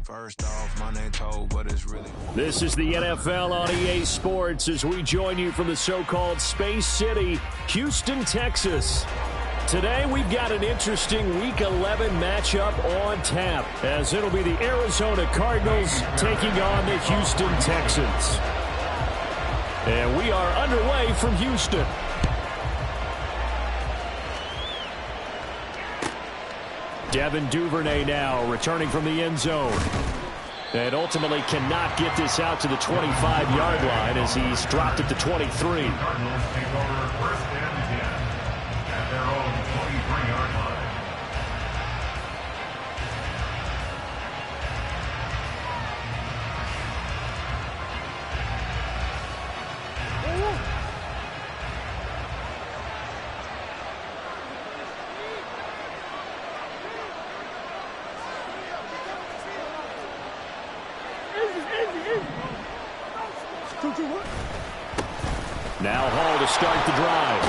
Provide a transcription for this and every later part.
First off, my name told, but it's really... This is the NFL on EA Sports as we join you from the so-called Space City, Houston, Texas. Today, we've got an interesting Week 11 matchup on tap, as it'll be the Arizona Cardinals taking on the Houston Texans. And we are underway from Houston. Devin Duvernay now returning from the end zone. And ultimately cannot get this out to the 25-yard line as he's dropped it to 23. Now Hall to start the drive.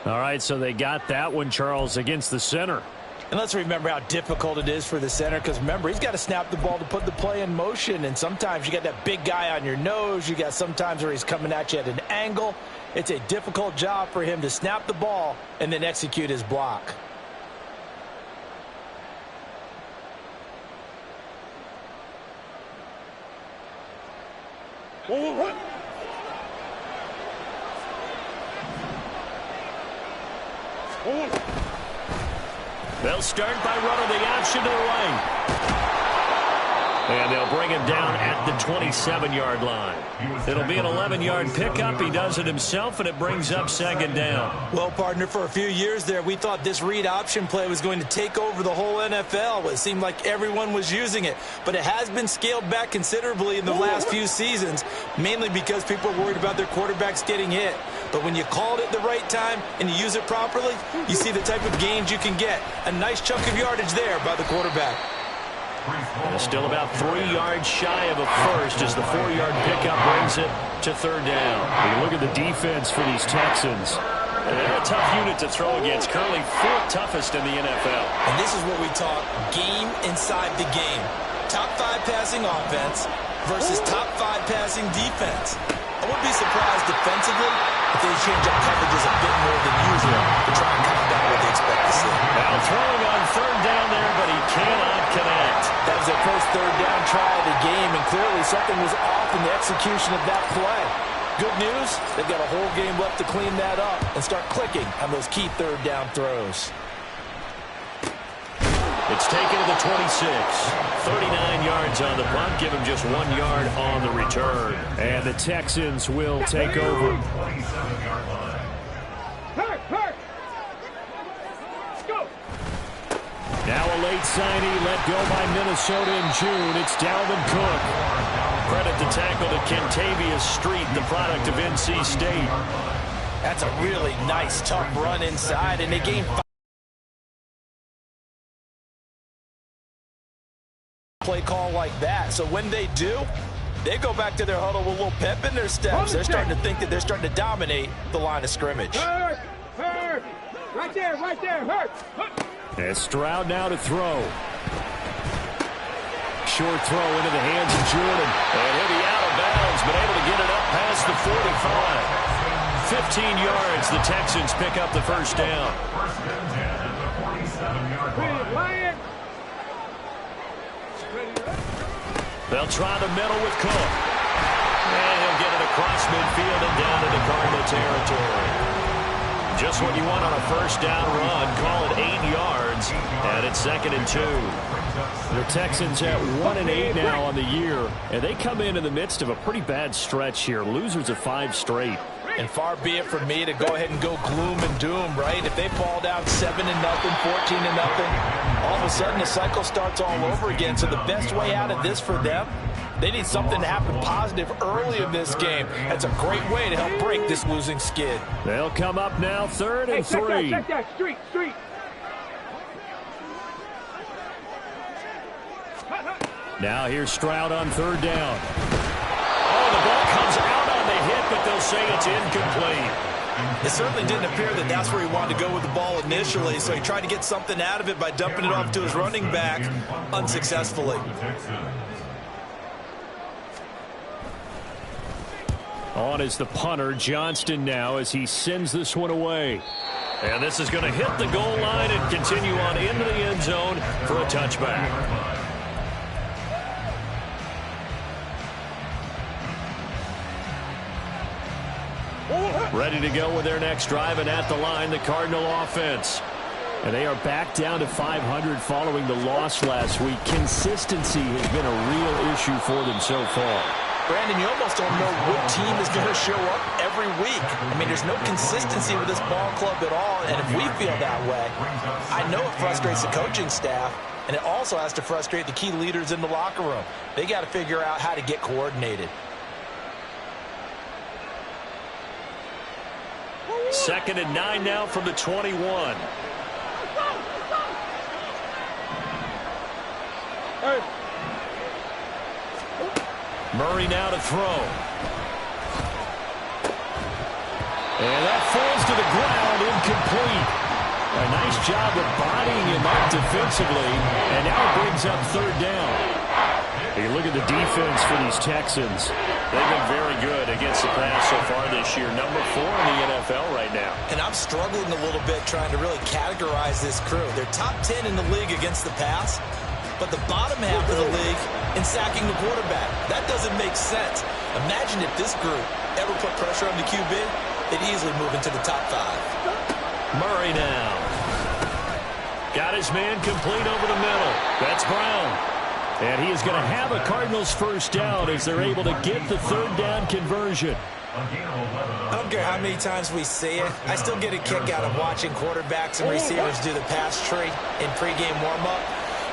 All right, so they got that one, Charles, against the center. And let's remember how difficult it is for the center, because remember, he's got to snap the ball to put the play in motion, and sometimes you got that big guy on your nose. You got sometimes where he's coming at you at an angle. It's a difficult job for him to snap the ball and then execute his block. They'll start by running the option to the right. And they'll bring him down at the 27-yard line. It'll be an 11-yard pickup. He does it himself, and it brings up second down. Well, partner, for a few years there, we thought this read option play was going to take over the whole NFL. It seemed like everyone was using it. But it has been scaled back considerably in the last few seasons, mainly because people are worried about their quarterbacks getting hit. But when you call it at the right time and you use it properly, you see the type of gains you can get. A nice chunk of yardage there by the quarterback. Still about 3 yards shy of a first as the 4-yard pickup brings it to third down. You look at the defense for these Texans. They're a tough unit to throw against, currently 4th toughest in the NFL. And this is what we talk game inside the game. Top 5 passing offense versus top 5 passing defense. I wouldn't be surprised defensively if they change up coverages a bit more than usual to try and combat what they expect to see. Now throwing on third down there, but he cannot connect. That was their first third down try of the game, and clearly something was off in the execution of that play. Good news, they've got a whole game left to clean that up and start clicking on those key third down throws. It's taken to the 26. 39 yards on the punt. Give him just 1 yard on the return. And the Texans will take over. Now a late signee let go by Minnesota in June. It's Dalvin Cook. Credit the tackle to Kentavious Street, the product of NC State. That's a really nice, tough run inside, and they gained 5. Play call like that. So when they do, they go back to their huddle with a little pep in their steps. They're starting to think that they're starting to dominate the line of scrimmage. Hurt. Right there, hurt. And Stroud now to throw. Short throw into the hands of Jordan. And he'll be out of bounds, but able to get it up past the 45. 15 yards, the Texans pick up the first down. They'll try the middle with Cook. And he'll get it across midfield and down into Cardinal territory. Just what you want on a first down run. Call it 8 yards. And it's 2nd and 2. The Texans at 1-8 now on the year. And they come in the midst of a pretty bad stretch here. Losers of 5 straight. And far be it from me to go ahead and go gloom and doom, right? If they fall down 7-0, 14-0, all of a sudden the cycle starts all over again. So the best way out of this for them, they need something to happen positive early in this game. That's a great way to help break this losing skid. They'll come up now 3rd and 3. Check that. Street. Now here's Stroud on 3rd down. Oh, the ball comes out on the hit, but they'll say it's incomplete. It certainly didn't appear that that's where he wanted to go with the ball initially, so he tried to get something out of it by dumping it off to his running back unsuccessfully. On is the punter, Johnston, now as he sends this one away. And this is going to hit the goal line and continue on into the end zone for a touchback. Ready to go with their next drive, and at the line, the Cardinal offense. And they are back down to 500 following the loss last week. Consistency has been a real issue for them so far. Brandon, you almost don't know what team is going to show up every week. I mean, there's no consistency with this ball club at all, and if we feel that way, I know it frustrates the coaching staff, and it also has to frustrate the key leaders in the locker room. They got to figure out how to get coordinated. Second and 9 now from the 21. Murray now to throw. And that falls to the ground, incomplete. A nice job of bodying him up defensively, and now it brings up third down. Hey, look at the defense for these Texans. They've been very good against the pass so far this year. Number 4 in the NFL right now. And I'm struggling a little bit trying to really categorize this crew. They're top 10 in the league against the pass, but the bottom half of the league in sacking the quarterback. That doesn't make sense. Imagine if this group ever put pressure on the QB, they'd easily move into the top 5. Murray now. Got his man complete over the middle. That's Brown. And he is going to have a Cardinals first down as they're able to get the third down conversion. I don't care how many times we see it. I still get a kick out of watching quarterbacks and receivers do the pass tree in pregame warm-up.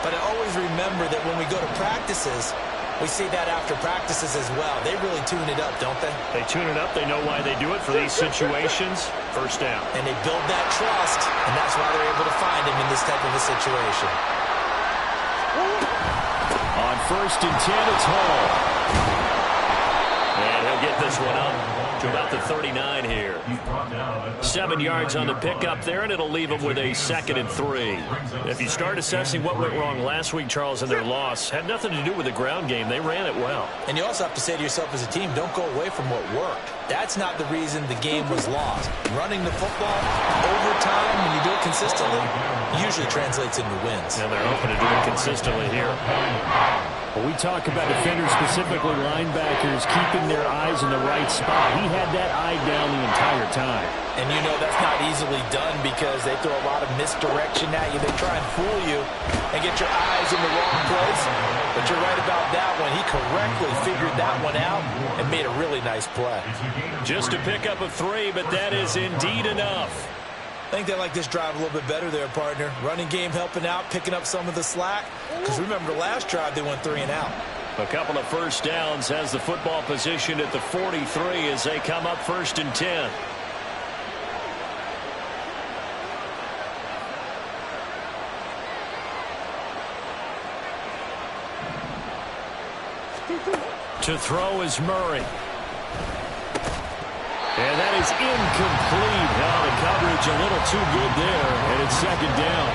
But I always remember that when we go to practices, we see that after practices as well. They really tune it up, don't they? They tune it up. They know why they do it for these situations. First down. And they build that trust, and that's why they're able to find him in this type of a situation. On first and 10, it's Hall. And he'll get this one up to about the 39 here. 7 yards on the pickup there, and it'll leave him with a 2nd and 3. If you start assessing what went wrong last week, Charles, in their loss, had nothing to do with the ground game. They ran it well. And you also have to say to yourself as a team, don't go away from what worked. That's not the reason the game was lost. Running the football over time, when you do it consistently, usually translates into wins. And they're hoping to do it consistently here. When we talk about defenders, specifically linebackers, keeping their eyes in the right spot, he had that eye down the entire time. And you know that's not easily done because they throw a lot of misdirection at you. They try and fool you and get your eyes in the wrong place. But you're right about that one. He correctly figured that one out and made a really nice play. Just a pickup of 3, but that is indeed enough. I think they like this drive a little bit better there, partner. Running game helping out, picking up some of the slack. Because remember, the last drive they went 3 and out. A couple of first downs, has the football position at the 43 as they come up first and 10. To throw is Murray. And that is incomplete. Now the coverage a little too good there, and it's 2nd down.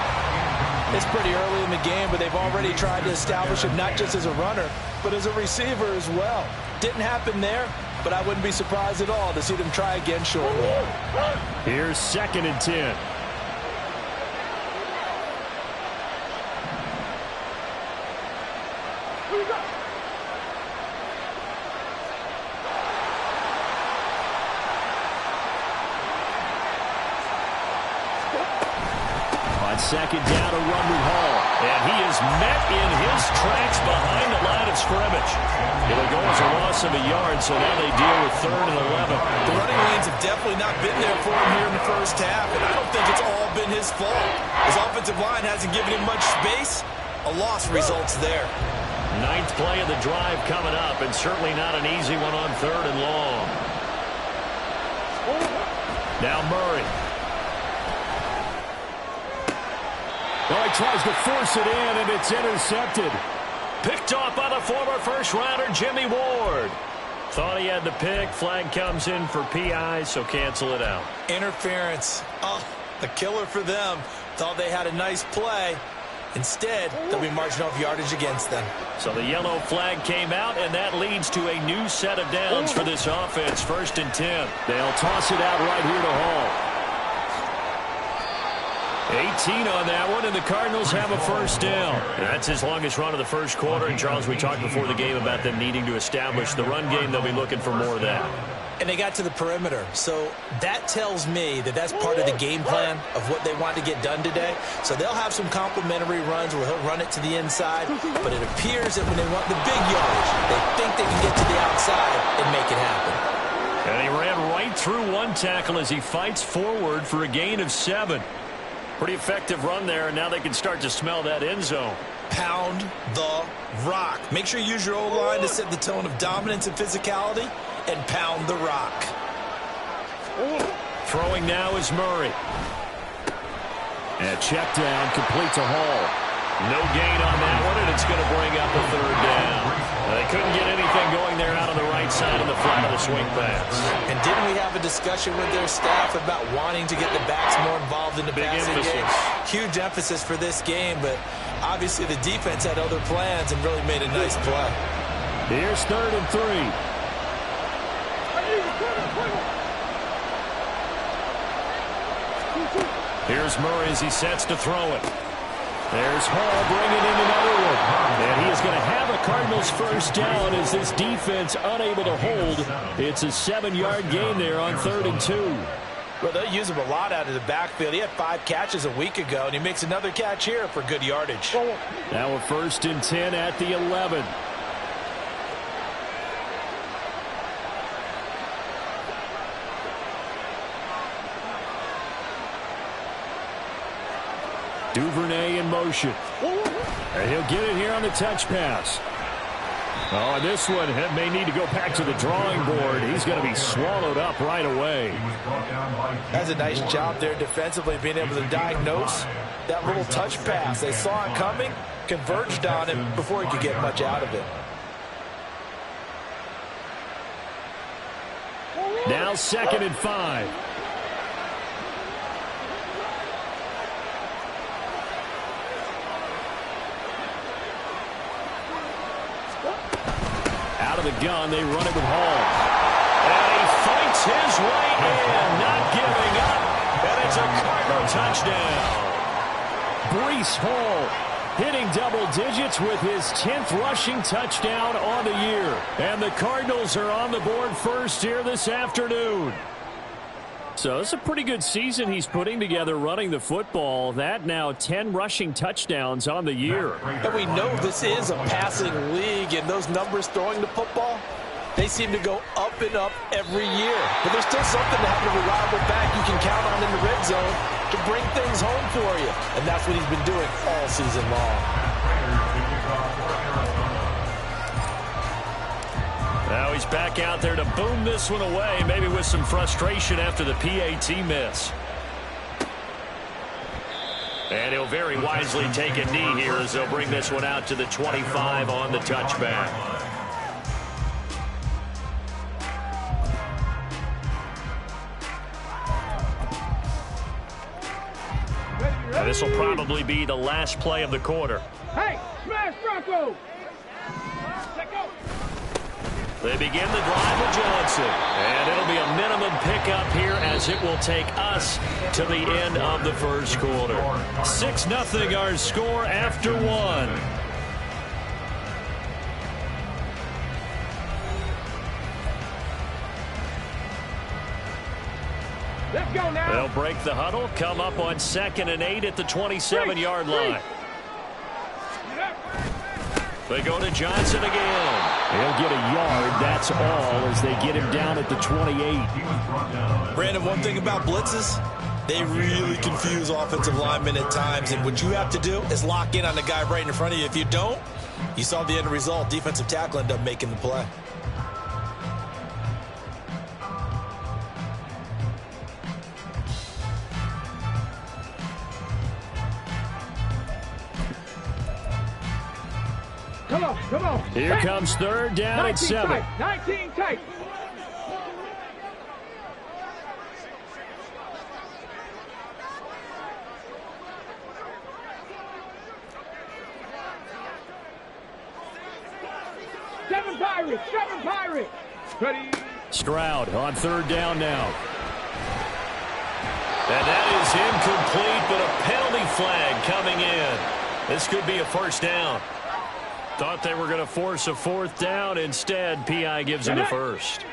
It's pretty early in the game, but they've already tried to establish him not just as a runner, but as a receiver as well. Didn't happen there, but I wouldn't be surprised at all to see them try again shortly. Here's 2nd and 10. Second down, a run with Hall. And he is met in his tracks behind the line of scrimmage. It'll go as a loss of a yard, so now they deal with 3rd and 11. The running lanes have definitely not been there for him here in the first half, and I don't think it's all been his fault. His offensive line hasn't given him much space. A loss results there. 9th play of the drive coming up, and certainly not an easy one on 3rd and long. Now Murray. Well, he tries to force it in, and it's intercepted. Picked off by the former first-rounder Jimmy Ward. Thought he had the pick. Flag comes in for PI, so cancel it out. Interference. Oh, a killer for them. Thought they had a nice play. Instead, they'll be marching off yardage against them. So the yellow flag came out, and that leads to a new set of downs for this offense. 1st and 10. They'll toss it out right here to Hall. 18 on that one, and the Cardinals have a 1st down. That's his longest run of the first quarter. And, Charles, we talked before the game about them needing to establish the run game. They'll be looking for more of that. And they got to the perimeter. So that tells me that that's part of the game plan of what they want to get done today. So they'll have some complementary runs where he'll run it to the inside. But it appears that when they want the big yardage, they think they can get to the outside and make it happen. And he ran right through one tackle as he fights forward for a gain of 7. Pretty effective run there, and now they can start to smell that end zone. Pound the rock. Make sure you use your O-line to set the tone of dominance and physicality, and pound the rock. Throwing now is Murray. And check down, complete to Hall. No gain on that one, and it's going to bring up a 3rd down. They couldn't get anything going there out on the right side of the flat of the swing pass. And didn't we have a discussion with their staff about wanting to get the backs more involved in the passing game? Huge emphasis for this game, but obviously the defense had other plans and really made a nice play. Here's 3rd and 3. Here's Murray as he sets to throw it. There's Hall bringing in another one. And he is going to have a Cardinals 1st down as this defense unable to hold. It's a 7-yard gain there on 3rd and 2. Well, they'll use him a lot out of the backfield. He had 5 catches a week ago, and he makes another catch here for good yardage. Now a 1st and 10 at the 11. Duvernay in motion. And he'll get it here on the touch pass. Oh, and this one may need to go back to the drawing board. He's going to be swallowed up right away. That's a nice job there defensively, being able to diagnose that little touch pass. They saw it coming, converged on it before he could get much out of it. Now 2nd and 5. Out of the gun, they run it with Hall. And he fights his way in, not giving up. And it's a Cardinal touchdown. Breece Hall hitting double digits with his 10th rushing touchdown on the year. And the Cardinals are on the board first here this afternoon. So it's a pretty good season he's putting together running the football. That now 10 rushing touchdowns on the year. And we know this is a passing league, and those numbers throwing the football, they seem to go up and up every year. But there's still something to having a reliable back you can count on in the red zone to bring things home for you. And that's what he's been doing all season long. Now he's back out there to boom this one away, maybe with some frustration after the PAT miss. And he'll very wisely take a knee here as they'll bring this one out to the 25 on the touchback. Now this will probably be the last play of the quarter. Hey, smash Bronco! Let go! They begin the drive with Johnson. And it'll be a minimum pickup here as it will take us to the end of the first quarter. 6-0 our score after 1. Let's go now. They'll break the huddle, come up on 2nd and 8 at the 27-yard line. They go to Johnson again. He'll get a yard, that's all, as they get him down at the 28. Brandon, one thing about blitzes, they really confuse offensive linemen at times, and what you have to do is lock in on the guy right in front of you. If you don't, you saw the end result. Defensive tackle ended up making the play. Come on, come on. Here comes third down and 7. Tight, 19 tight. Seven Pirates. Ready. Stroud on third down now. And that is incomplete, but a penalty flag coming in. This could be a first down. Thought they were going to force a fourth down. Instead, P.I. gives him the first.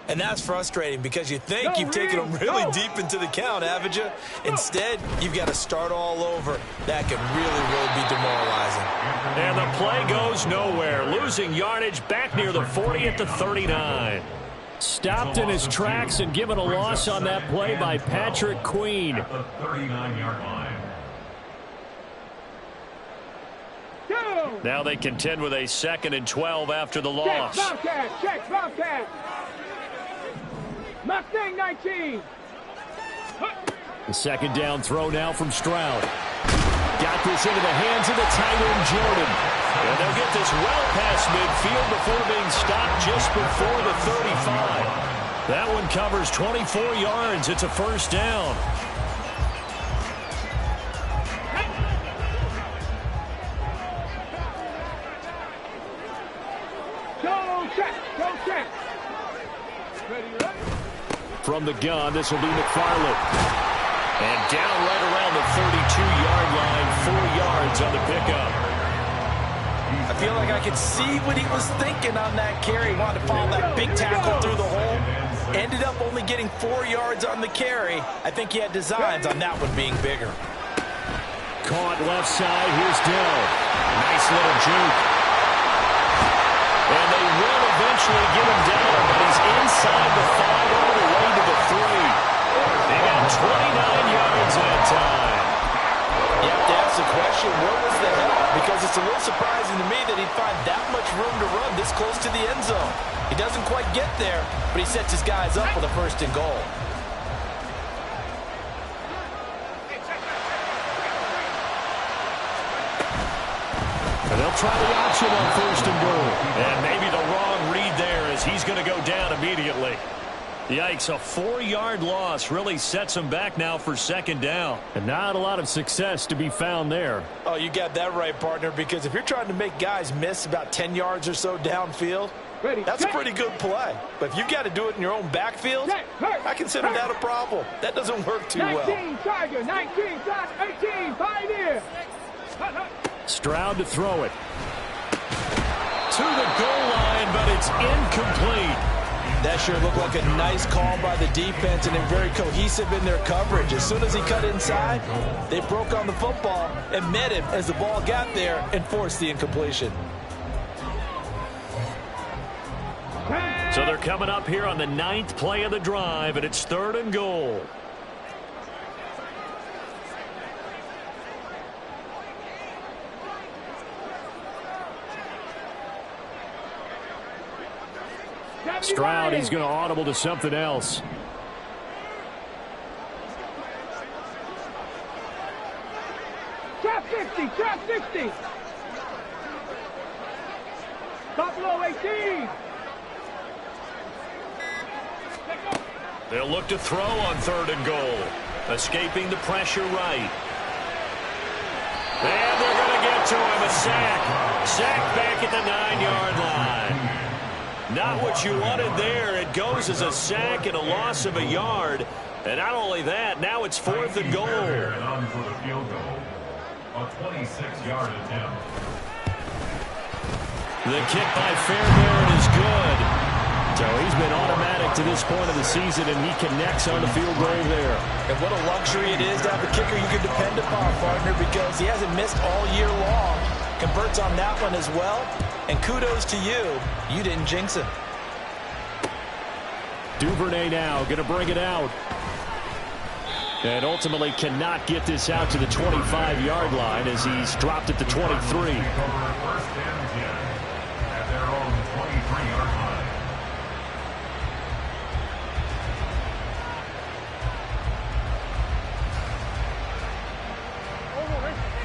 And that's frustrating because you think you've taken them really deep into the count, haven't you? Instead, you've got to start all over. That can really be demoralizing. And the play goes nowhere. Losing yardage back near the 40 at the 39. Stopped in his tracks and given a loss on that play by Patrick Queen. At the 39-yard line. Now they contend with a 2nd and 12 after the loss. Check, Bobcat. Mustang 19. The second down throw now from Stroud. Got this into the hands of the tight end, Jordan. And they'll get this well past midfield before being stopped just before the 35. That one covers 24 yards. It's a first down. Go check. Ready. From the gun, this will be McFarland. And down right around the 32-yard line, 4 yards on the pickup. I feel like I could see what he was thinking on that carry. He wanted to follow that big tackle through the hole. Ended up only getting 4 yards on the carry. I think he had designs on that one being bigger. Caught left side. Here's Dell. Nice little juke. And they will eventually get him down, but he's inside the 5 all the way to the 3. They got 29 yards that time. You have to ask the question, where was the help? Because it's a little surprising to me that he'd find that much room to run this close to the end zone. He doesn't quite get there, but he sets his guys up with a 1st and goal. And they'll try the option on 1st and goal. And maybe the wrong read there as he's going to go down immediately. Yikes, a 4-yard loss really sets him back now for 2nd down. And not a lot of success to be found there. Oh, you got that right, partner, because if you're trying to make guys miss about 10 yards or so downfield, that's a pretty good play. But if you've got to do it in your own backfield, I consider that a problem. That doesn't work too well. 19 Tiger, 19 18 Pioneer. Stroud to throw it. To the goal line, but it's incomplete. That sure looked like a nice call by the defense, and they're very cohesive in their coverage. As soon as he cut inside, they broke on the football and met him as the ball got there and forced the incompletion. So they're coming up here on the 9th play of the drive, and it's 3rd and goal. Stroud, he's going to audible to something else. Trap 60. Buffalo 18. They'll look to throw on 3rd and goal. Escaping the pressure right. And they're going to get to him. A sack. Sack back at the 9-yard line. Not what you wanted there. It goes as a sack and a loss of a yard. And not only that, now it's 4th and goal. And on for the field goal. A 26-yard attempt. The kick by Fairbairn is good. So he's been automatic to this point of the season, and he connects on the field goal there. And what a luxury it is to have a kicker you can depend upon, partner, because he hasn't missed all year long. Converts on that one as well. And kudos to you. You didn't jinx him. Duvernay now going to bring it out. And ultimately cannot get this out to the 25-yard line as he's dropped at the 23. First and 10 at their own 23-yard line.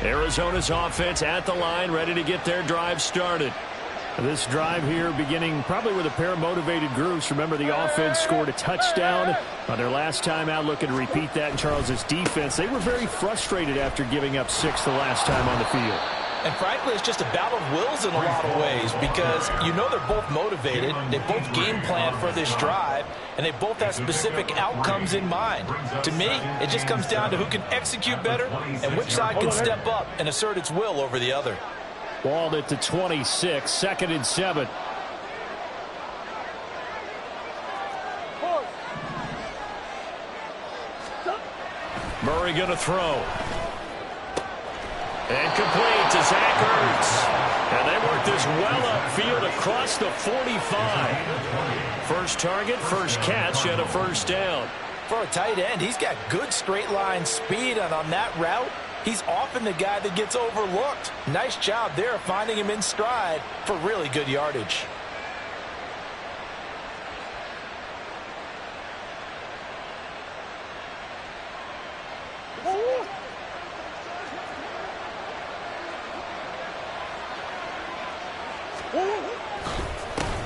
Arizona's offense at the line, ready to get their drive started. This drive here beginning probably with a pair of motivated groups. Remember, the offense scored a touchdown on their last time out, looking to repeat that in Charles' defense. They were very frustrated after giving up 6 the last time on the field. And frankly, it's just a battle of wills in a lot of ways because you know they're both motivated, they both game plan for this drive, and they both have specific outcomes in mind. To me, it just comes down to who can execute better and which side can step up and assert its will over the other. Ball at the 26, 2nd and 7. Murray going to throw. And complete to Zach Ertz. And they work this well upfield across the 45. First target, first catch, and a first down. For a tight end, he's got good straight line speed, and on that route, he's often the guy that gets overlooked. Nice job there finding him in stride for really good yardage.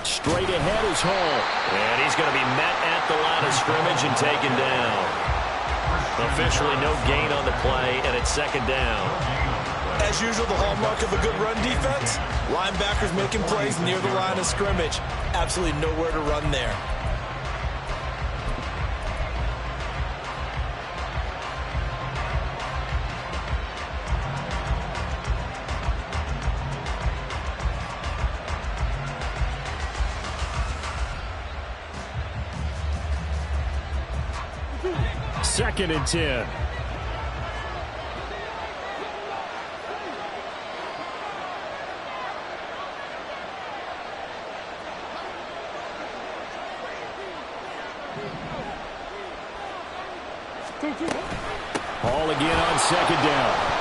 Straight ahead is Hall. And he's going to be met at the line of scrimmage and taken down. Officially no gain on the play, and it's 2nd down. As usual, the hallmark of a good run defense, linebackers making plays near the line of scrimmage. Absolutely nowhere to run there. Second and 10. Hall again on 2nd down.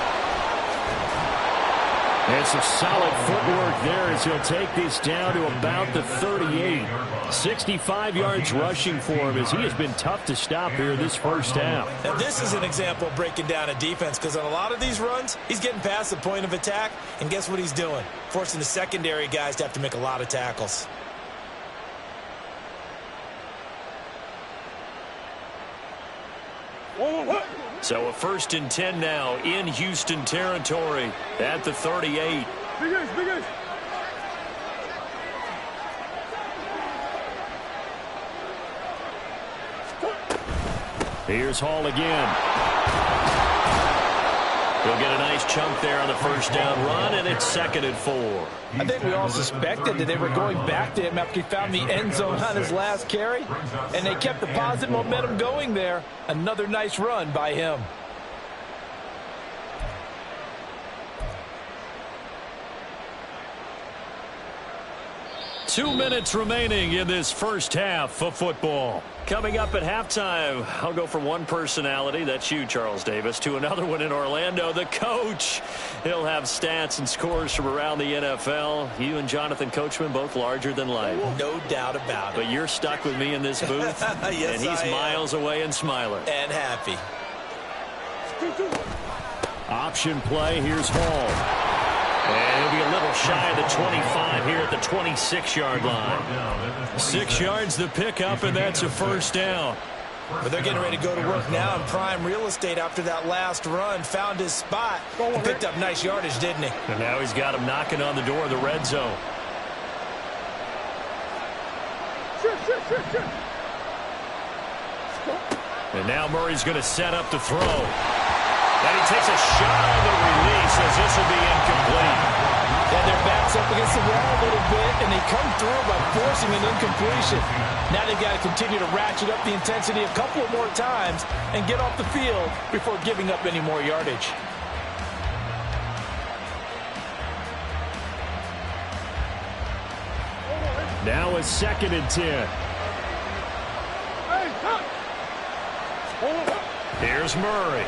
And some solid footwork there as he'll take this down to about the 38. 65 yards rushing for him as he has been tough to stop here this first half. Now this is an example of breaking down a defense because on a lot of these runs, he's getting past the point of attack, and guess what he's doing? Forcing the secondary guys to have to make a lot of tackles. So a 1st and 10 now in Houston territory at the 38. Here's Hall again. He'll get a nice chunk there on the first down run, and it's 2nd and 4. I think we all suspected that they were going back to him after he found the end zone on his last carry, and they kept the positive momentum going there. Another nice run by him. Two minutes remaining in this first half of football. Coming up at halftime, I'll go from one personality, that's you, Charles Davis, to another one in Orlando, the coach. He'll have stats and scores from around the NFL. You and Jonathan Coachman both larger than life. No doubt about it. But you're stuck with me in this booth, yes, and he's miles away and smiling. And happy. Option play, here's Hall. And he'll be a little shy of the 25 here at the 26-yard line. 6 yards the pickup, and that's a first down. But they're getting ready to go to work now in prime real estate after that last run. Found his spot and picked up nice yardage, didn't he? And now he's got him knocking on the door of the red zone. And now Murray's going to set up to throw. And he takes a shot on the release as this will be incomplete. And their backs up against the wall a little bit, and they come through by forcing an incompletion. Now they've got to continue to ratchet up the intensity a couple of more times and get off the field before giving up any more yardage. Now a 2nd and 10. Here's Murray.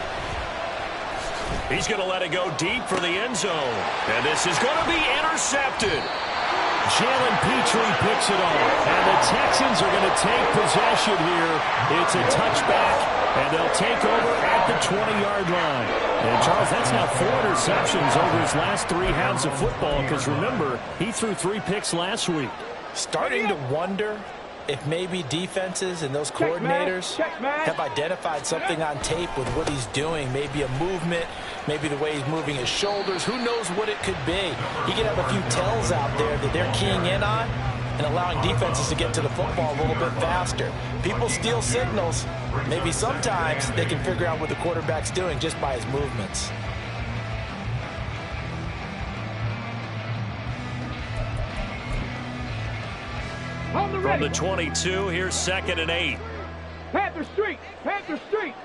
He's going to let it go deep for the end zone. And this is going to be intercepted. Jalen Petrie picks it off. And the Texans are going to take possession here. It's a touchback, and they'll take over at the 20-yard line. And, Charles, that's now 4 interceptions over his last 3 halves of football, because, remember, he threw 3 picks last week. Starting to wonder if maybe defenses and those coordinators have identified something on tape with what he's doing. Maybe a movement, maybe the way he's moving his shoulders. Who knows what it could be? He could have a few tells out there that they're keying in on and allowing defenses to get to the football a little bit faster. People steal signals. Maybe sometimes they can figure out what the quarterback's doing just by his movements. From the 22, here's 2nd and 8. Panther Street. Panther Street.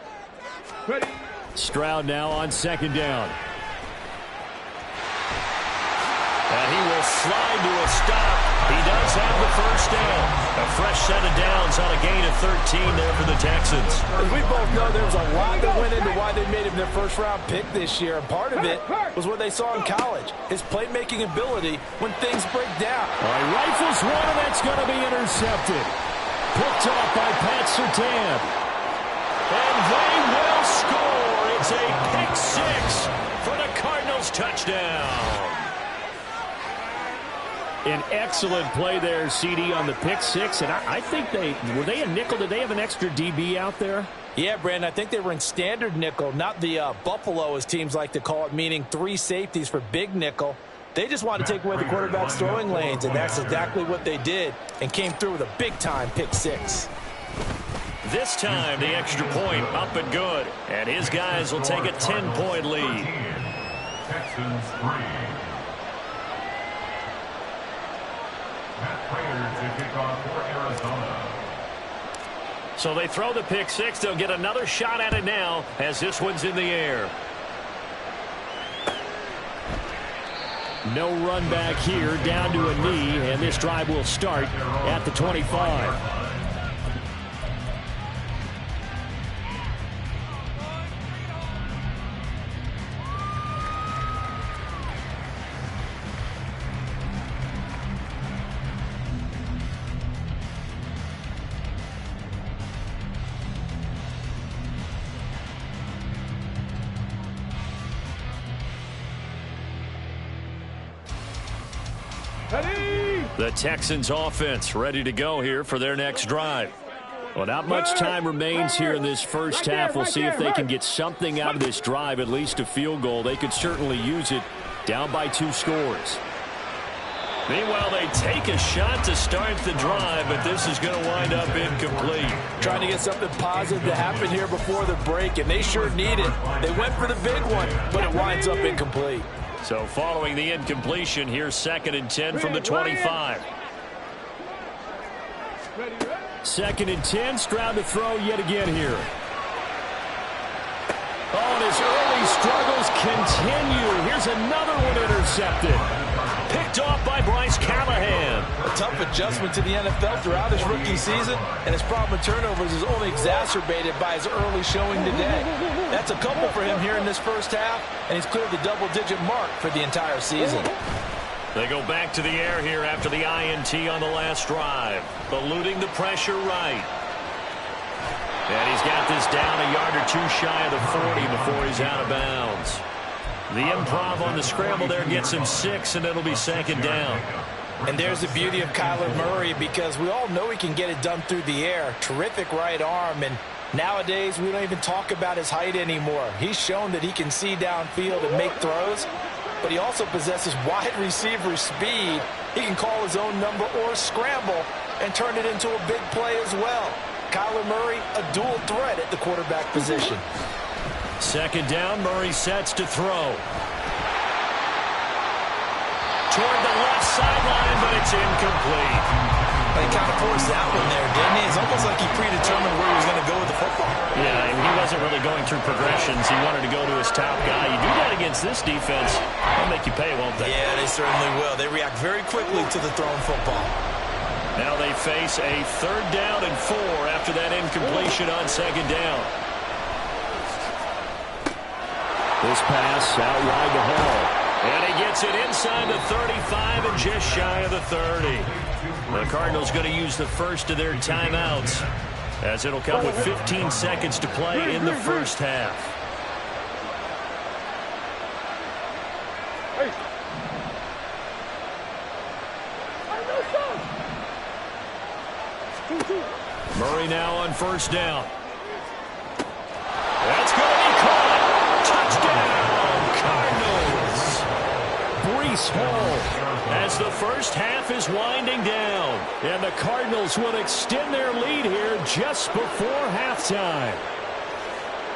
Ready. Stroud now on 2nd down. And he will slide to a stop. He does have the first down. A fresh set of downs on a gain of 13 there for the Texans. As we both know, there's a lot that went into why they made him their first-round pick this year. And part of it was what they saw in college, his playmaking ability when things break down. All right, rifles one, and that's going to be intercepted. Picked off by Pat Surtain. And they will score. It's a pick 6 for the Cardinals touchdown. An excellent play there, CD, on the pick 6. And I think were they a nickel? Did they have an extra DB out there? Yeah, Brandon, I think they were in standard nickel, not the Buffalo, as teams like to call it, meaning 3 safeties for big nickel. They just wanted to take away the quarterback's throwing lanes, and that's exactly what they did, and came through with a big-time pick 6. This time, the extra point up and good. And his guys will take a 10-point lead. Texans 3. Matt Prater to kick off for Arizona. So they throw the pick 6. They'll get another shot at it now as this one's in the air. No run back here, down to a knee, and this drive will start at the 25. The Texans offense ready to go here for their next drive. Well, not much time remains here in this first half. We'll see if they can get something out of this drive, at least a field goal. They could certainly use it, down by 2 scores. Meanwhile, they take a shot to start the drive, but this is going to wind up incomplete. Trying to get something positive to happen here before the break, and they sure need it. They went for the big one, but it winds up incomplete. So following the incompletion, here's 2nd and 10 from the 25. 2nd and 10, Stroud to throw yet again here. Oh, and his early struggles continue. Here's another one intercepted. Picked off by Bryce Callahan. A tough adjustment to the NFL throughout his rookie season, and his problem with turnovers is only exacerbated by his early showing today. That's a couple for him here in this first half, and he's cleared the double-digit mark for the entire season. They go back to the air here after the INT on the last drive. Eluding the pressure right. And he's got this down a yard or 2 shy of the 40 before he's out of bounds. The improv on the scramble there gets him 6, and it'll be 2nd down. And there's the beauty of Kyler Murray, because we all know he can get it done through the air. Terrific right arm, and nowadays we don't even talk about his height anymore. He's shown that he can see downfield and make throws, but he also possesses wide receiver speed. He can call his own number or scramble and turn it into a big play as well. Kyler Murray, a dual threat at the quarterback position. 2nd down, Murray sets to throw. Toward the left sideline, but it's incomplete. He kind of forced that one there, didn't he? It's almost like he predetermined where he was going to go with the football. Yeah, he wasn't really going through progressions. He wanted to go to his top guy. You do that against this defense, they'll make you pay, won't they? Yeah, they certainly will. They react very quickly to the thrown football. Now they face a 3rd down and 4 after that incompletion on 2nd down. This pass out wide to Hall. And he gets it inside the 35 and just shy of the 30. The Cardinals going to use the first of their timeouts, as it'll come with 15 seconds to play in the first half. Murray now on first down. That's going to be caught. Touchdown, Cardinals. Breece Hall as the first half is winding down. And the Cardinals will extend their lead here just before halftime.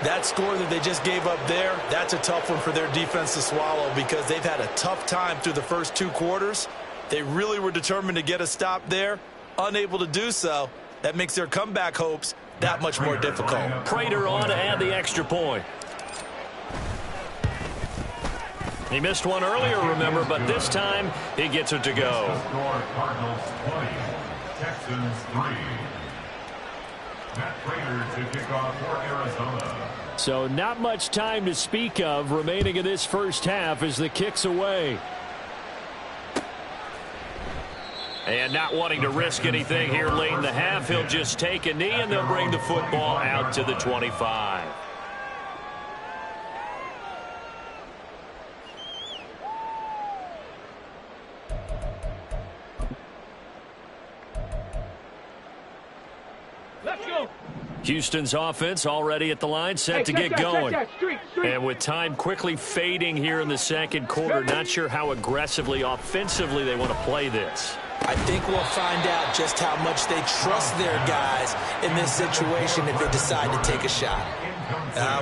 That score that they just gave up there, that's a tough one for their defense to swallow because they've had a tough time through the first 2 quarters. They really were determined to get a stop there, unable to do so. That makes their comeback hopes that much more difficult. Prater on to add the extra point. He missed one earlier, remember, but this time he gets it to go. Score Cardinals 20, Texans 3. Matt Prater to kick off for Arizona. So not much time to speak of remaining in this first half as the kick's away. And not wanting to risk anything here late in the half, he'll just take a knee and they'll bring the football out to the 25. Let's go. Houston's offense already at the line, set to get going. Street. And with time quickly fading here in the second quarter, not sure how aggressively, offensively they want to play this. I think we'll find out just how much they trust their guys in this situation if they decide to take a shot.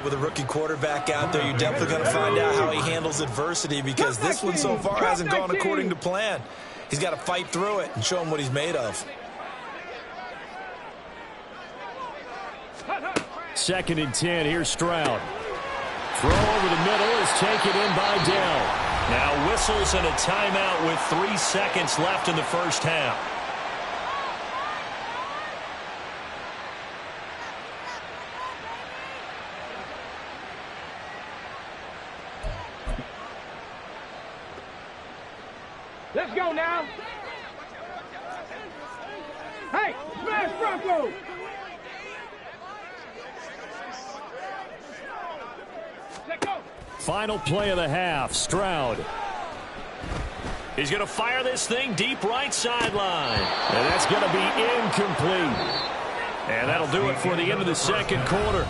With a rookie quarterback out there, you're definitely going to find out how he handles adversity because this one so far hasn't gone according to plan. He's got to fight through it and show him what he's made of. 2nd and 10. Here's Stroud. Throw over the middle is taken in by Dell. Now whistles and a timeout with 3 seconds left in the first half. Let's go now. Hey, smash Bronco. Let's go. Final play of the half. Stroud. He's going to fire this thing deep right sideline. And that's going to be incomplete. And that'll do it for the end of the second quarter.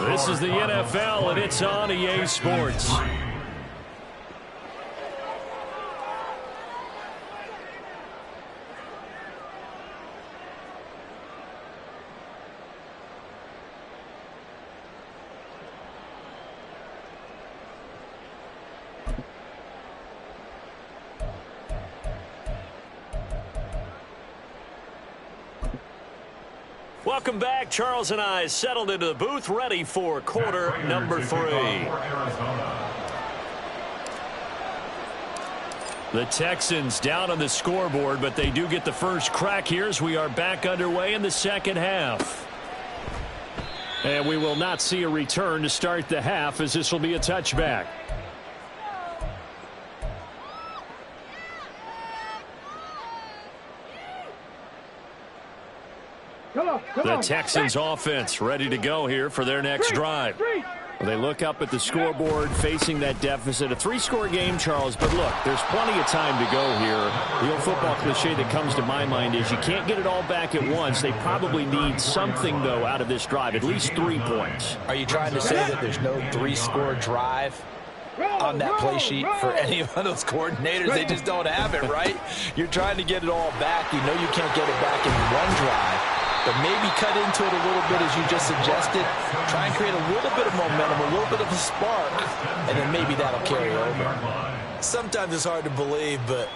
This is the NFL, and it's on EA Sports. Welcome back. Charles and I settled into the booth, ready for quarter number 3. The Texans down on the scoreboard, but they do get the first crack here as we are back underway in the second half. And we will not see a return to start the half as this will be a touchback. The Texans offense ready to go here for their next drive. They look up at the scoreboard facing that deficit. A 3-score game, Charles, but look, there's plenty of time to go here. The old football cliche that comes to my mind is you can't get it all back at once. They probably need something, though, out of this drive, at least 3 points. Are you trying to say that there's no 3-score drive on that play sheet for any of those coordinators? They just don't have it, right? You're trying to get it all back. You know you can't get it back in one drive. But maybe cut into it a little bit as you just suggested. Try and create a little bit of momentum, a little bit of a spark, and then maybe that'll carry over. Sometimes it's hard to believe, but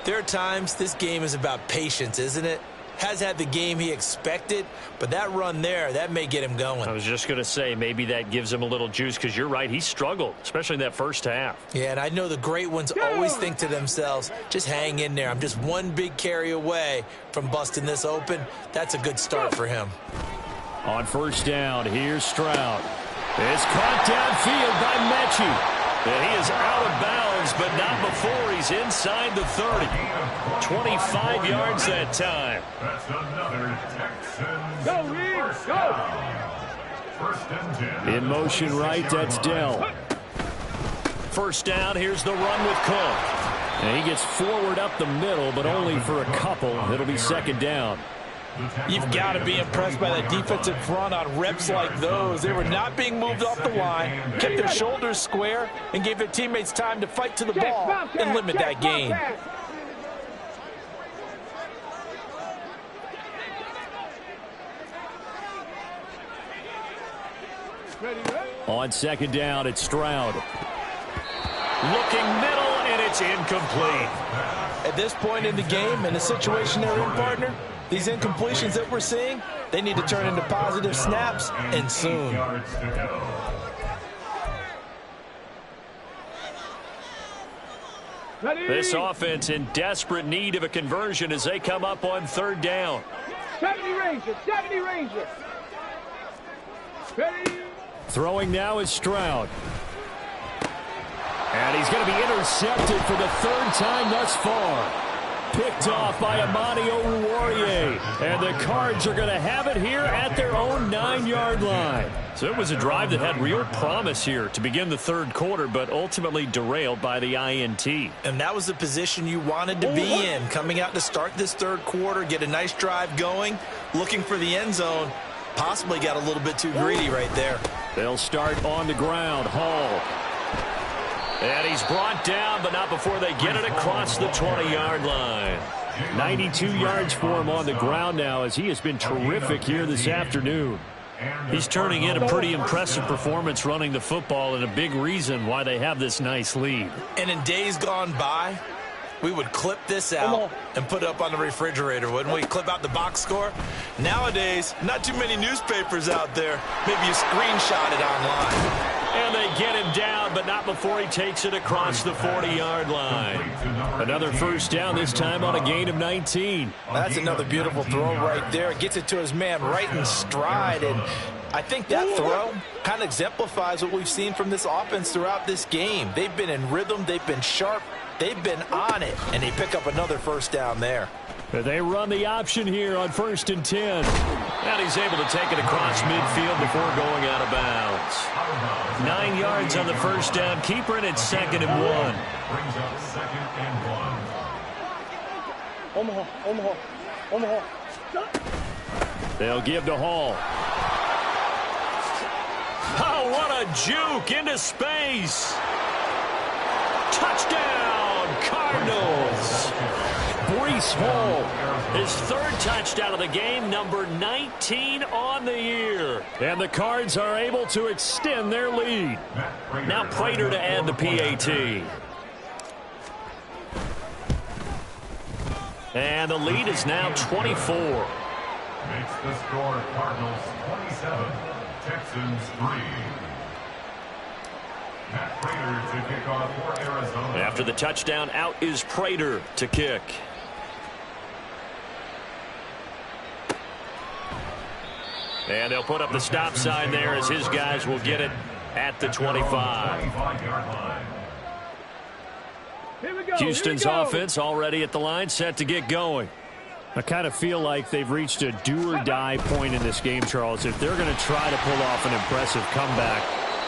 there are times this game is about patience, isn't it? Has had the game he expected, but that run there, that may get him going. I was just going to say, maybe that gives him a little juice because you're right, he struggled, especially in that first half. Yeah, and I know the great ones always think to themselves, just hang in there. I'm just one big carry away from busting this open. That's a good start for him. On first down, here's Stroud. It's caught downfield by Mechie. And he is out of bounds, but not he's inside the 30. 25 yards that time. That's another Texans Go, Reed, first go. down. First and 10. In motion right, that's Dell. First down, here's the run with Cook. And he gets forward up the middle, but only for a couple. It'll be second down. You've got to be impressed by that defensive front on reps like those. They were not being moved off the line, kept their shoulders square, and gave their teammates time to fight to the ball and limit that gain. On second down, it's Stroud. Looking middle, and it's incomplete. At this point in the game, and the situation they're in, partner, these incompletions that we're seeing, they need to turn into positive snaps, and soon. Yards to go. This offense in desperate need of a conversion as they come up on third down. 70 Rangers, 70 Rangers. Ready? Throwing now is Stroud. And he's going to be intercepted for the third time thus far. Picked off by Amani Oruwariye. And the Cards are going to have it here at their own 9-yard line. So it was a drive that had real promise here to begin the third quarter, but ultimately derailed by the INT. And that was the position you wanted to be in, coming out to start this third quarter, get a nice drive going, looking for the end zone. Possibly got a little bit too greedy right there. They'll start on the ground. Hall. And he's brought down, but not before they get it across the 20-yard line. 92 yards for him on the ground now, as he has been terrific here this afternoon. He's turning in a pretty impressive performance running the football, and a big reason why they have this nice lead. And in days gone by, we would clip this out and put it up on the refrigerator, wouldn't we? Clip out the box score. Nowadays, not too many newspapers out there. Maybe you screenshot it online. And they get him down, but not before he takes it across the 40-yard line. Another first down, this time on a gain of 19. That's another beautiful throw right there. Gets it to his man right in stride. And I think that throw kind of exemplifies what we've seen from this offense throughout this game. They've been in rhythm. They've been sharp. They've been on it. And they pick up another first down there. They run the option here on 1st and 10. And he's able to take it across midfield before going out of bounds. 9 yards on the first down. Keeper, and it's 2nd and 1. Brings up 2nd and 1. Omaha. They'll give to Hall. Oh, what a juke into space. Touchdown, Cardinals. Breece Hall. His third touchdown of the game, number 19 on the year. And the Cards are able to extend their lead. Now Prater to add the PAT. And the lead is now 24. Makes the score Cardinals 27, Texans 3. Matt Prater to kick off for Arizona. After the touchdown, out is Prater to kick. And they'll put up the stop sign there as his guys will get it at the 25. Here we go. Houston's offense already at the line, set to get going. I kind of feel like they've reached a do-or-die point in this game, Charles. If they're going to try to pull off an impressive comeback,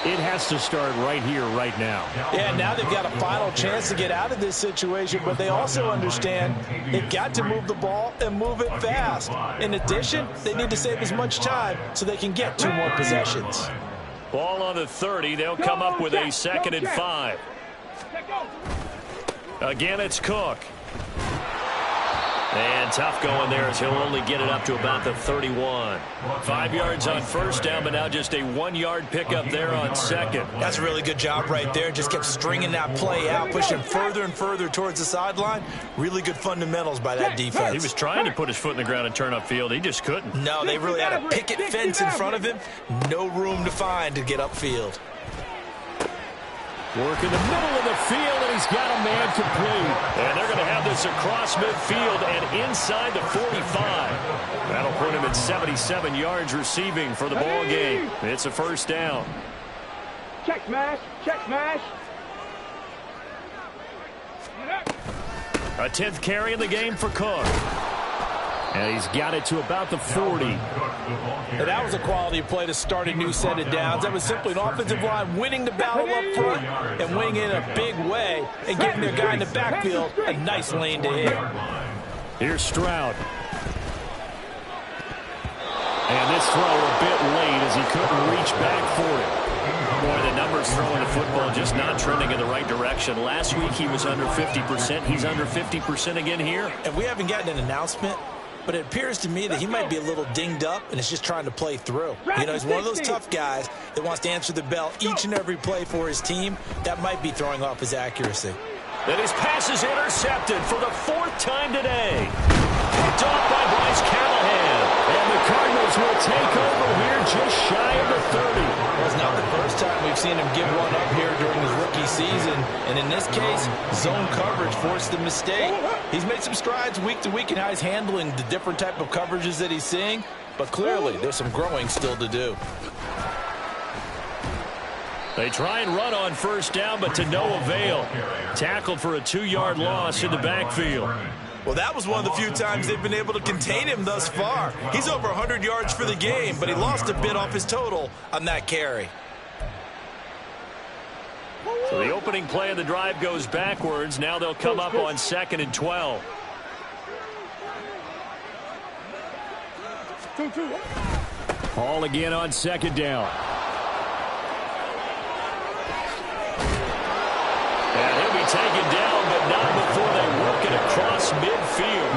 it has to start right here, right now. Yeah, now they've got a final chance to get out of this situation, but they also understand they've got to move the ball and move it fast. In addition, they need to save as much time so they can get 2 more possessions. Ball on the 30. They'll come up with a 2nd and 5. Again, it's Cook. And tough going there as he'll only get it up to about the 31. 5 yards on first down, but now just a 1-yard pickup there on 2nd. That's a really good job right there. Just kept stringing that play out, pushing further and further towards the sideline. Really good fundamentals by that defense. He was trying to put his foot in the ground and turn upfield. He just couldn't. No, they really had a picket fence in front of him. No room to find to get upfield. Work in the middle of the field, and he's got a man complete. And they're going to have this across midfield and inside the 45. That'll put him at 77 yards receiving for the ball game. It's a first down. Check smash. Check smash. A 10th carry in the game for Cook. And he's got it to about the 40. And that was a quality play to start a new set of downs. That was simply an offensive line winning the battle up front and winning in a big way and getting their guy in the backfield a nice lane to hit. Here's Stroud. And this throw a bit late as he couldn't reach back for it. Boy, the numbers throwing the football just not trending in the right direction. Last week he was under 50%. He's under 50% again here. And we haven't gotten an announcement, but it appears to me that he might be a little dinged up and is just trying to play through. You know, he's one of those tough guys that wants to answer the bell each and every play for his team. That might be throwing off his accuracy. And his pass is intercepted for the 4th time today. Picked off by Bryce Callahan. And the Cardinals will take over here just shy of the 30. Well, it's not the first time we've seen him give one up here during his rookie season. And in this case, zone coverage forced the mistake. He's made some strides week to week in how he's handling the different type of coverages that he's seeing. But clearly, there's some growing still to do. They try and run on first down, but to no avail. Tackled for a 2-yard loss in the backfield. Well, that was one of the few times they've been able to contain him thus far. He's over 100 yards for the game, but he lost a bit off his total on that carry. So the opening play of the drive goes backwards. Now they'll come up on 2nd and 12. Ball again on 2nd down. And he'll be taken down, but not before they work it across midfield.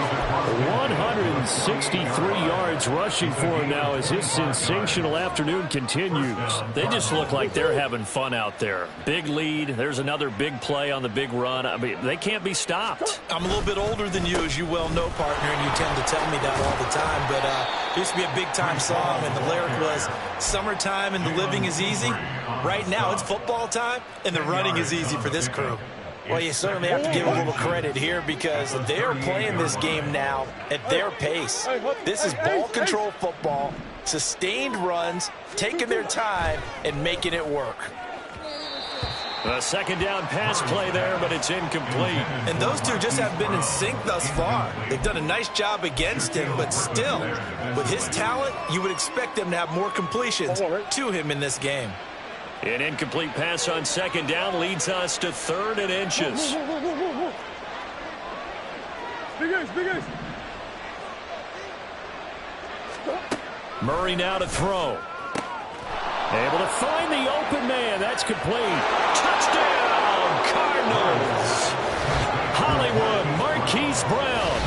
163 yards rushing for him now as his sensational afternoon continues. They just look like they're having fun out there. Big lead. There's another big play on the big run. I mean, they can't be stopped. I'm a little bit older than you, as you well know, partner, and you tend to tell me that all the time. But it used to be a big-time song, and the lyric was, "Summertime and the living is easy." Right now, it's football time, and the running is easy for this crew. Well, you certainly have to give a little credit here because they're playing this game now at their pace. This is ball control football, sustained runs, taking their time, and making it work. A 2nd down pass play there, but it's incomplete. And those two just have been in sync thus far. They've done a nice job against him, but still, with his talent, you would expect them to have more completions to him in this game. An incomplete pass on 2nd down leads us to 3rd and inches. Murray now to throw. Able to find the open man. That's complete. Touchdown, Cardinals. Hollywood Marquise Brown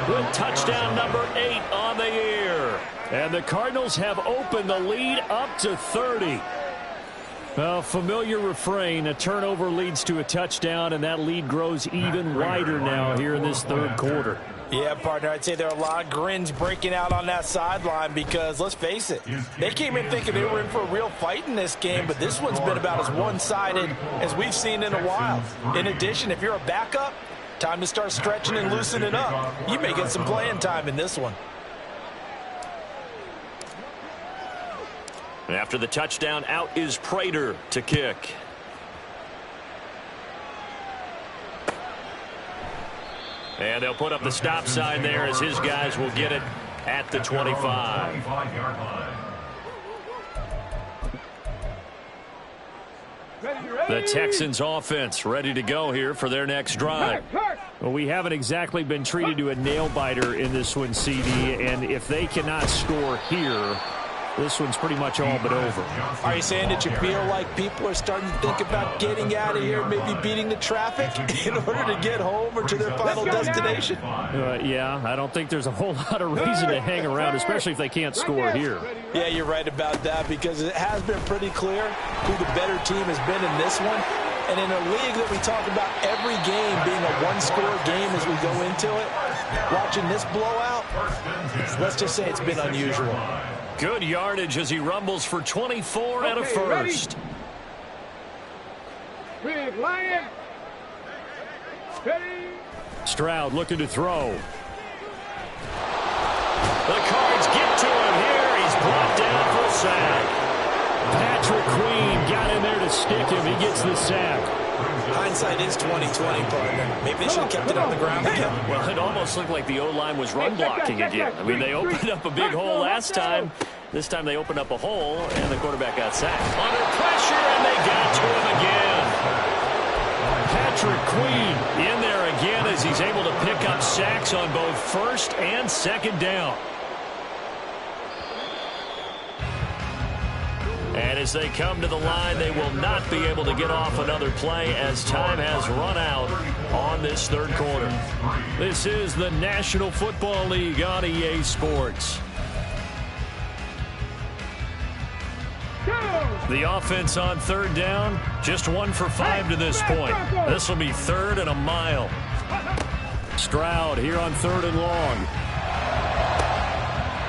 with touchdown number 8 on the year. And the Cardinals have opened the lead up to 30. Well, familiar refrain, a turnover leads to a touchdown, and that lead grows even wider now here in this 3rd quarter. Yeah, partner, I'd say there are a lot of grins breaking out on that sideline because, let's face it, they came in thinking they were in for a real fight in this game, but this one's been about as one-sided as we've seen in a while. In addition, if you're a backup, time to start stretching and loosening up. You may get some playing time in this one. After the touchdown, out is Prater to kick. And they'll put up the stop sign there as his guys will get it at the 25. The Texans offense ready to go here for their next drive. Well, we haven't exactly been treated to a nail-biter in this one, CD, and if they cannot score here, this one's pretty much all but over. Are you saying that you feel like people are starting to think about getting out of here, maybe beating the traffic in order to get home or to their final destination? Yeah, I don't think there's a whole lot of reason to hang around, especially if they can't score here. Yeah, you're right about that because it has been pretty clear who the better team has been in this one. And in a league that we talk about every game being a one-score game as we go into it, watching this blowout, let's just say it's been unusual. Good yardage as he rumbles for 24 and a first. Big Lion. Ready. Stroud looking to throw. The Cards get to him here. He's brought down for a sack. Patrick Queen got in there to stick him. He gets the sack. Hindsight is 20/20, partner. Maybe they should have kept it on the ground again. Well, it almost looked like the O-line was run blocking again. I mean, they opened up a big hole last time. This time they opened up a hole, and the quarterback got sacked. Under pressure, and they got to him again. Patrick Queen in there again as he's able to pick up sacks on both first and second down. And as they come to the line, they will not be able to get off another play as time has run out on this third quarter. This is the National Football League on EA Sports. The offense on third down, just 1 for 5 to this point. This will be 3rd and a mile. Stroud here on 3rd and long.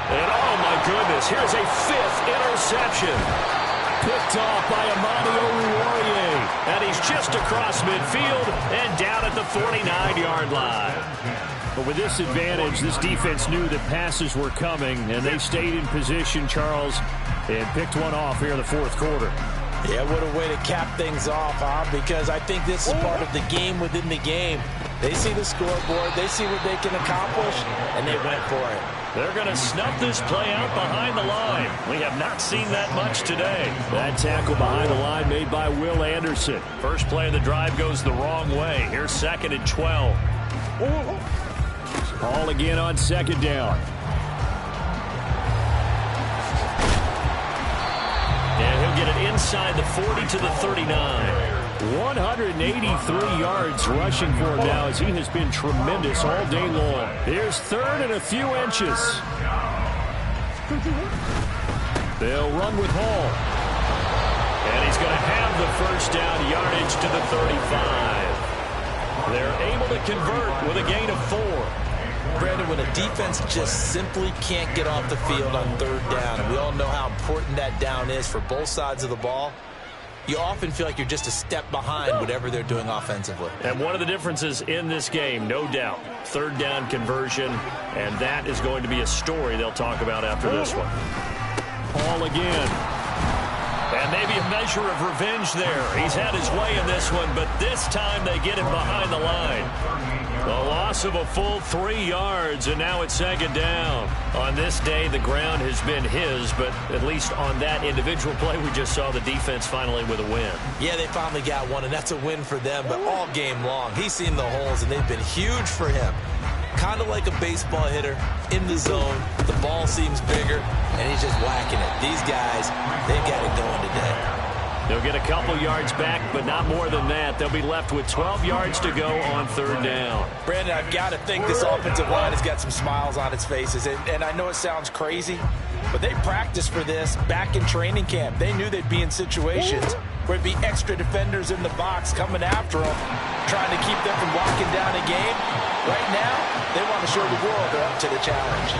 And oh my goodness, here's a 5th interception. Picked off by Amani Oruwariye. And he's just across midfield and down at the 49-yard line. But with this advantage, this defense knew that passes were coming, and they stayed in position, Charles, and picked one off here in the 4th quarter. Yeah, what a way to cap things off, huh? Because I think this is part of the game within the game. They see the scoreboard, they see what they can accomplish, and they went for it. They're going to snuff this play out behind the line. We have not seen that much today. That tackle behind the line made by Will Anderson. First play of the drive goes the wrong way. Here's 2nd and 12. Ball again on 2nd down. And he'll get it inside the 40 to the 39. 183 yards rushing for him now as he has been tremendous all day long. Here's 3rd and a few inches. They'll run with Hall. And he's going to have the first down, yardage to the 35. They're able to convert with a gain of 4. Brandon, when a defense just simply can't get off the field on 3rd down, and we all know how important that down is for both sides of the ball, you often feel like you're just a step behind whatever they're doing offensively. And one of the differences in this game, no doubt, 3rd down conversion, and that is going to be a story they'll talk about after this one. Hall again. And maybe a measure of revenge there. He's had his way in this one, but this time they get him behind the line. A loss of a full 3 yards, and now it's 2nd down. On this day, the ground has been his, but at least on that individual play, we just saw the defense finally with a win. Yeah, they finally got one, and that's a win for them, but all game long, he's seen the holes, and they've been huge for him. Kind of like a baseball hitter in the zone. The ball seems bigger, and he's just whacking it. These guys, they've got it going today. They'll get a couple yards back, but not more than that. They'll be left with 12 yards to go on 3rd down. Brandon, I've got to think this offensive line has got some smiles on its faces. And I know it sounds crazy, but they practiced for this back in training camp. They knew they'd be in situations where it'd be extra defenders in the box coming after them, trying to keep them from locking down a game. Right now, they want to show the world they're up to the challenge.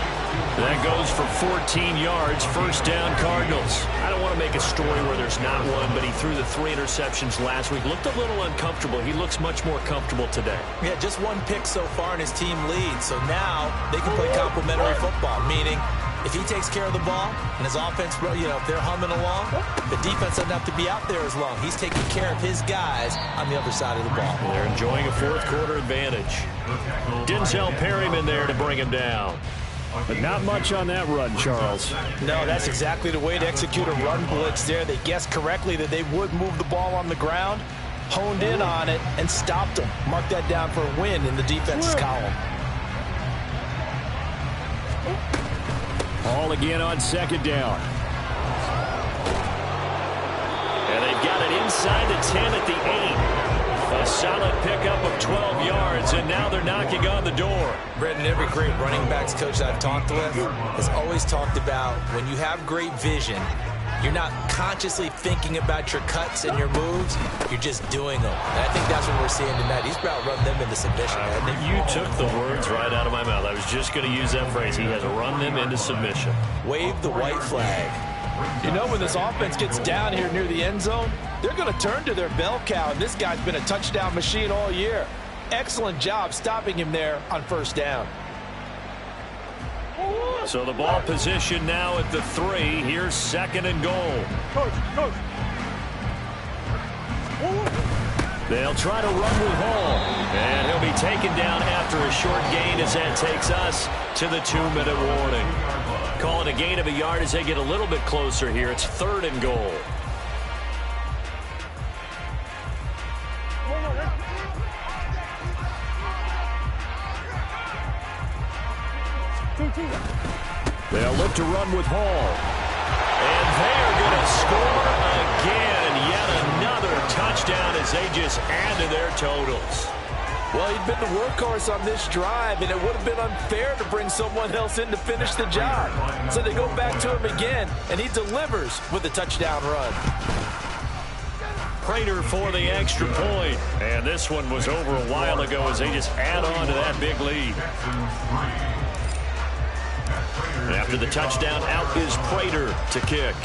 That goes for 14 yards, 1st down Cardinals. I don't want to make a story where there's not one, but he threw the 3 interceptions last week. Looked a little uncomfortable. He looks much more comfortable today. Yeah, just 1 pick so far and his team leads. So now they can play complementary football, meaning if he takes care of the ball and his offense, if they're humming along, the defense doesn't have to be out there as long. He's taking care of his guys on the other side of the ball. They're enjoying a 4th quarter advantage. Denzel Perryman there to bring him down. But not much on that run, Charles. No, that's exactly the way to execute a run blitz there. They guessed correctly that they would move the ball on the ground, honed in on it, and stopped them. Mark that down for a win in the defense's column. Ball again on 2nd down. And they've got it inside the 10 at the 8. A solid pickup of 12 yards, and now they're knocking on the door. Brendan, every great running backs coach that I've talked with has always talked about when you have great vision, you're not consciously thinking about your cuts and your moves, you're just doing them. And I think that's what we're seeing tonight. He's about to run them into submission. You took the words right out of my mouth. I was just going to use that phrase. He has run them into submission. Wave the white flag. You know, when this offense gets down here near the end zone, they're going to turn to their bell cow, and this guy's been a touchdown machine all year. Excellent job stopping him there on 1st down. So the ball position now at the 3. Here's 2nd and goal. They'll try to run with Hall. And he'll be taken down after a short gain as that takes us to the 2-minute warning. Call it a gain of a yard as they get a little bit closer here. It's 3rd and goal. They'll look to run with Hall. And they're going to score again. Yet another touchdown as they just add to their totals. Well, he'd been the workhorse on this drive, and it would have been unfair to bring someone else in to finish the job. So they go back to him again, and he delivers with a touchdown run. Prater for the extra point. And this one was over a while ago as they just add on to that big lead. After the touchdown, out is Prater to kick.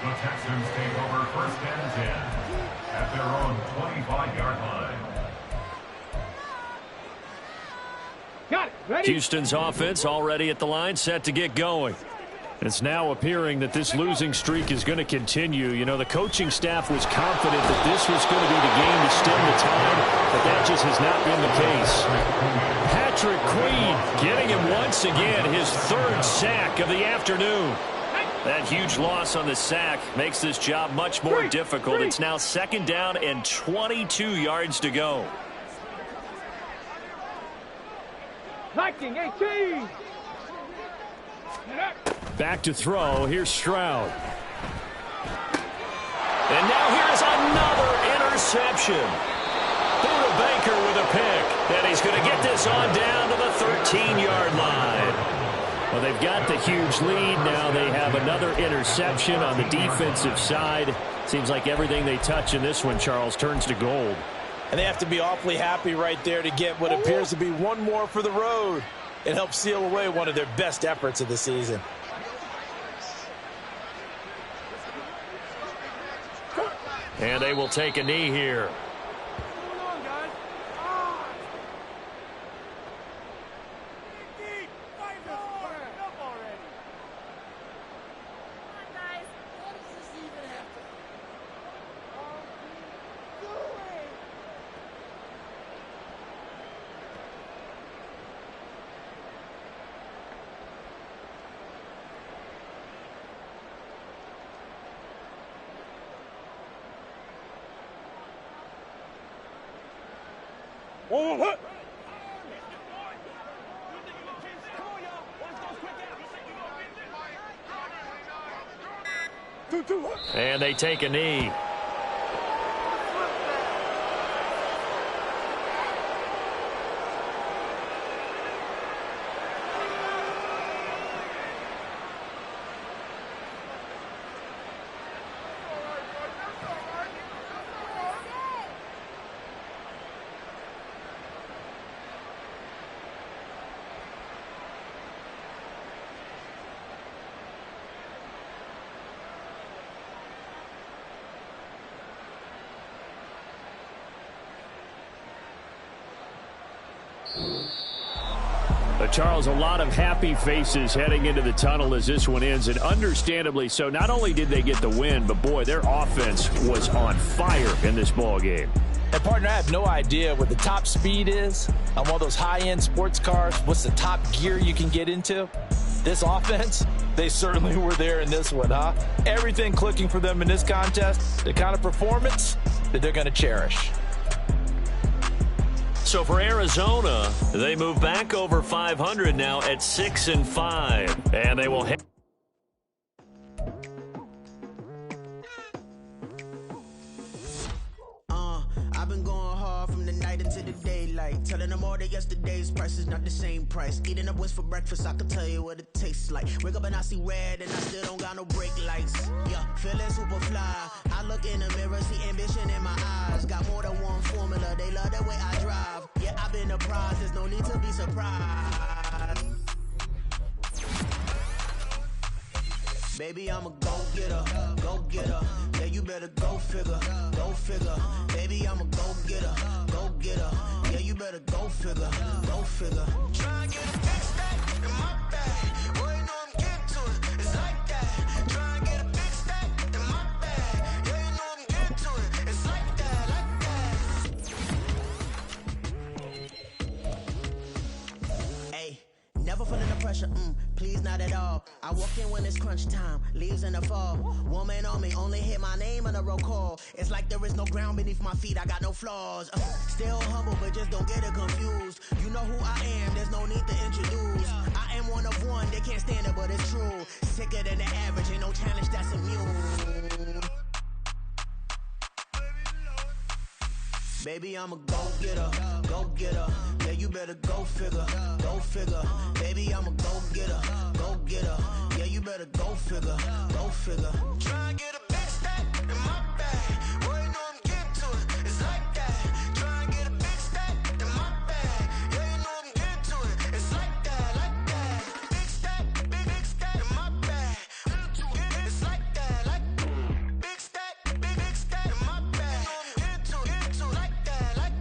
The Texans take over 1st and 10 at their own 25-yard line. Got it. Ready? Houston's offense already at the line, set to get going. It's now appearing that this losing streak is going to continue. You know, the coaching staff was confident that this was going to be the game to stem the tide, but that just has not been the case. Patrick Queen getting him once again, his 3rd sack of the afternoon. That huge loss on the sack makes this job much more difficult. It's now 2nd down and 22 yards to go. Liking 18. Back to throw. Here's Stroud. And now here's another interception. Buda Baker with a pick. And he's going to get this on down to the 13-yard line. Well, they've got the huge lead. Now they have another interception on the defensive side. Seems like everything they touch in this one, Charles, turns to gold. And they have to be awfully happy right there to get what appears to be one more for the road. It helps seal away one of their best efforts of the season. And they will take a knee here. And they take a knee. Charles, a lot of happy faces heading into the tunnel as this one ends, and understandably so. Not only did they get the win, but boy, their offense was on fire in this ball game. And partner, I have no idea what the top speed is on one of those high-end sports cars. What's the top gear you can get into? This offense, they certainly were there in this one, huh? Everything clicking for them in this contest, the kind of performance that they're going to cherish. So for Arizona, they move back over 500 now at 6-5, and they will head. I've been going hard from the night into the daylight, telling them all that yesterday's price is not the same price. Eating up what's for breakfast, I can tell you what it tastes like. Wake up and I see red, and I still don't got no brake lights. Yeah, feeling super fly. I look in the mirror, see ambition in my eyes. Got more than one formula, they love the way I drive. Yeah, I've been a prize, there's no need to be surprised. Baby, I'm a go-getter, go-getter. Yeah, you better go figure, go figure. Baby, I'm a go-getter, go-getter. Yeah, you better go figure, go figure. Try and get a big stack in my bag. Boy, you know I'm getting to it, it's like that. Try and get a big stack in my pressure, please not at all. I walk in when it's crunch time, leaves in the fall. Woman on me, only hit my name on a roll call. It's like there is no ground beneath my feet, I got no flaws. Still humble, but just don't get it confused. You know who I am, there's no need to introduce. I am one of one, they can't stand it, but it's true. Sicker than the average, ain't no challenge that's immune. Baby, I'm a go-getter, go-getter. Yeah, you better go figure, go figure. Baby, I'm a go-getter, go-getter. Yeah, you better go figure, go figure. Try and get a big stack in my bag. Boy, you know I'm getting to it, it's like that. Try and get a big stack in my bag. Yeah, you know I'm getting to it, it's like that, like that. Big stack in my bag. It's like that, like big stack in my bag. Into like that, like.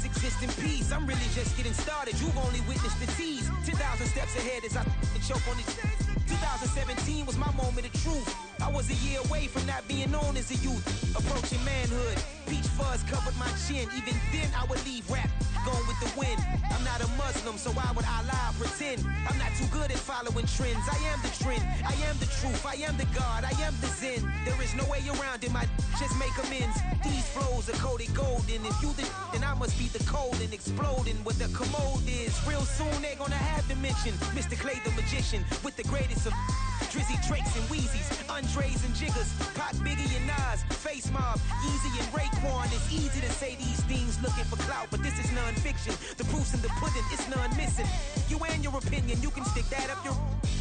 exist in peace. I'm really just getting started. You've only witnessed the tease. 10,000 steps ahead as I choke on these. 2017 was my moment of truth. I was a year away from not being known as a youth. Approaching manhood, peach fuzz covered my chin. Even then I would leave rap going with the wind. I'm not a Muslim, so why would Allah pretend? sin. I'm not too good at following trends. I am the trend. I am the truth. I am the God. I am the Zen. There is no way around it. My just make amends. These flows are coated golden. If you the then I must be the cold and exploding what the commode is. Real soon they're gonna have to mention Mr. Clay the magician with the greatest of Drizzy, Drakes, and Wheezies, Andres and Jiggers, Pac, Biggie, and Nas, Face Mob, Easy, and Raekwon. It's easy to say these things looking for clout, but this is non-fiction. The proof's in the pudding, it's none missing. You and your opinion, you can stick that up your...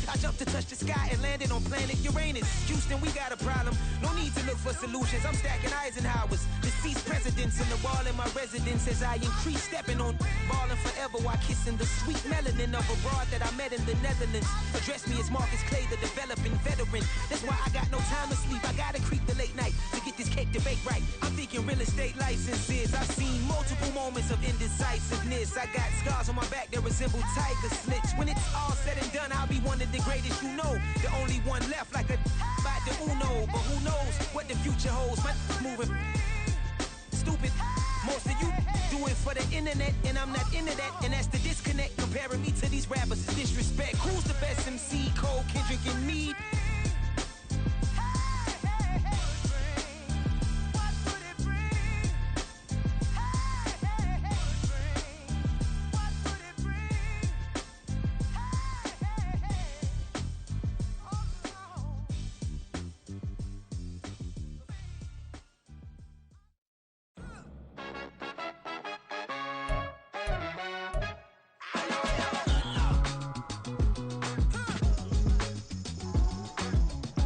I jumped to touch the sky and landed on planet Uranus. Houston, we got a problem. No need to look for solutions. I'm stacking Eisenhowers. Deceased presidents in the wall in my residence as I increase stepping on ballin' forever while kissing the sweet melanin of a broad that I met in the Netherlands. Address me as Marcus Clay, the developing veteran. That's why I got no time to sleep. I gotta creep the late night to get this cake to bake right. I'm thinking real estate licenses. I've seen multiple moments of indecisiveness. I got scars on my back that resemble tiger slits. When it's all said and done, I'll be one of the greatest you know. The only one left like a by the Uno. But who knows what the future holds. My moving stupid. Most of you do it for the internet, and I'm not into that, and that's the disconnect. Comparing me to these rappers is disrespect. Who's the best MC? Cole, Kendrick, and me?